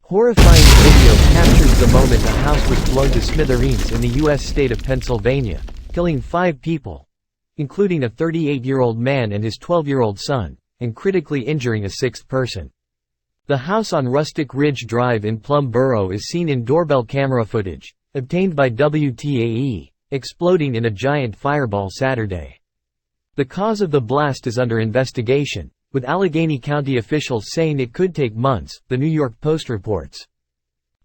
Horrifying video captures the moment a house was blown to smithereens in the U.S. state of Pennsylvania, killing 5 people, including a 38-year-old man and his 12-year-old son, and critically injuring a 6th person. The house on Rustic Ridge Drive in Plum Borough is seen in doorbell camera footage, obtained by WTAE, exploding in a giant fireball Saturday. The cause of the blast is under investigation, with Allegheny County officials saying it could take months, the New York Post reports.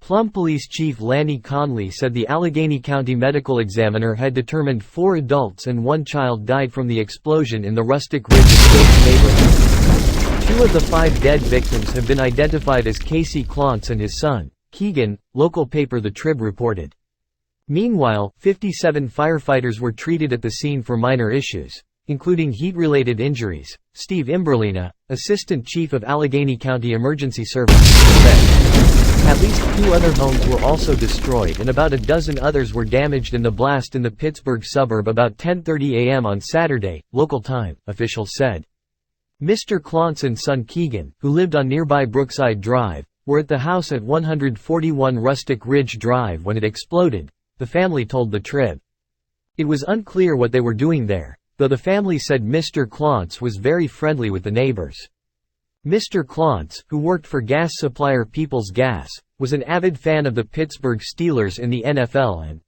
Plum Police Chief Lanny Conley said the Allegheny County Medical Examiner had determined 4 adults and 1 child died from the explosion in the Rustic Ridge Estates neighborhood. 2 of the 5 dead victims have been identified as Casey Clontz and his son, Keegan, local paper The Trib reported. Meanwhile, 57 firefighters were treated at the scene for minor issues, including heat-related injuries. Steve Imberlina, Assistant Chief of Allegheny County Emergency Services, said. At least 2 other homes were also destroyed and about a dozen others were damaged in the blast in the Pittsburgh suburb about 10:30 a.m. on Saturday, local time, officials said. Mr. Clontz and son Keegan, who lived on nearby Brookside Drive, were at the house at 141 Rustic Ridge Drive when it exploded, the family told the Trib. It was unclear what they were doing there, though the family said Mr. Clontz was very friendly with the neighbors. Mr. Clontz, who worked for gas supplier People's Gas, was an avid fan of the Pittsburgh Steelers in the NFL and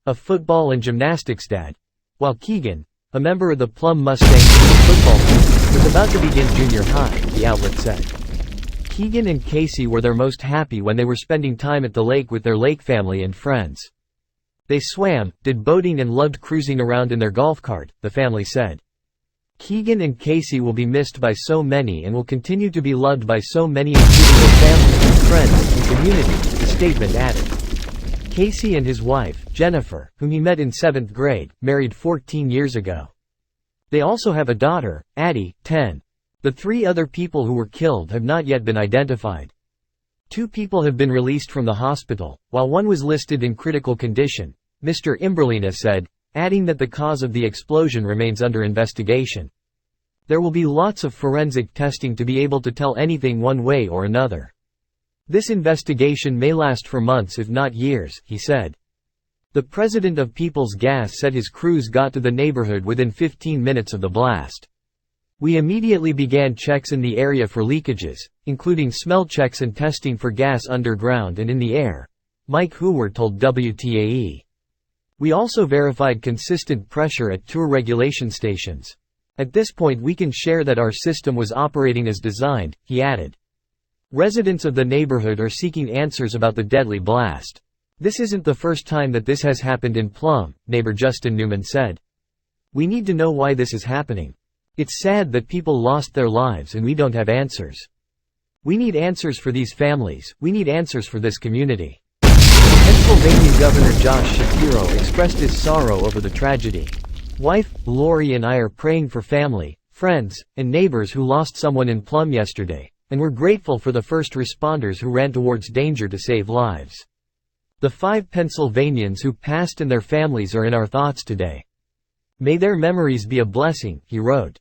a football and gymnastics dad, while Keegan, a member of the Plum Mustangs football team, was about to begin junior high, the outlet said. Keegan and Casey were their most happy when they were spending time at the lake with their lake family and friends. They swam, did boating and loved cruising around in their golf cart, the family said. Keegan and Casey will be missed by so many and will continue to be loved by so many including their family, friends, and community, the statement added. Casey and his wife, Jennifer, whom he met in 7th grade, married 14 years ago. They also have a daughter, Addie, 10. The 3 other people who were killed have not yet been identified. 2 people have been released from the hospital, while 1 was listed in critical condition, Mr. Imberlina said, adding that the cause of the explosion remains under investigation. There will be lots of forensic testing to be able to tell anything one way or another. This investigation may last for months if not years, he said. The president of People's Gas said his crews got to the neighborhood within 15 minutes of the blast. We immediately began checks in the area for leakages, including smell checks and testing for gas underground and in the air, Mike Hoover told WTAE. We also verified consistent pressure at tour regulation stations. At this point we can share that our system was operating as designed, he added. Residents of the neighborhood are seeking answers about the deadly blast. This isn't the first time that this has happened in Plum, neighbor Justin Newman said. We need to know why this is happening. It's sad that people lost their lives and we don't have answers. We need answers for these families, we need answers for this community. Pennsylvania Governor Josh Shapiro expressed his sorrow over the tragedy. Wife, Lori and I are praying for family, friends, and neighbors who lost someone in Plum yesterday, and we're grateful for the first responders who ran towards danger to save lives. The 5 Pennsylvanians who passed and their families are in our thoughts today. May their memories be a blessing, he wrote.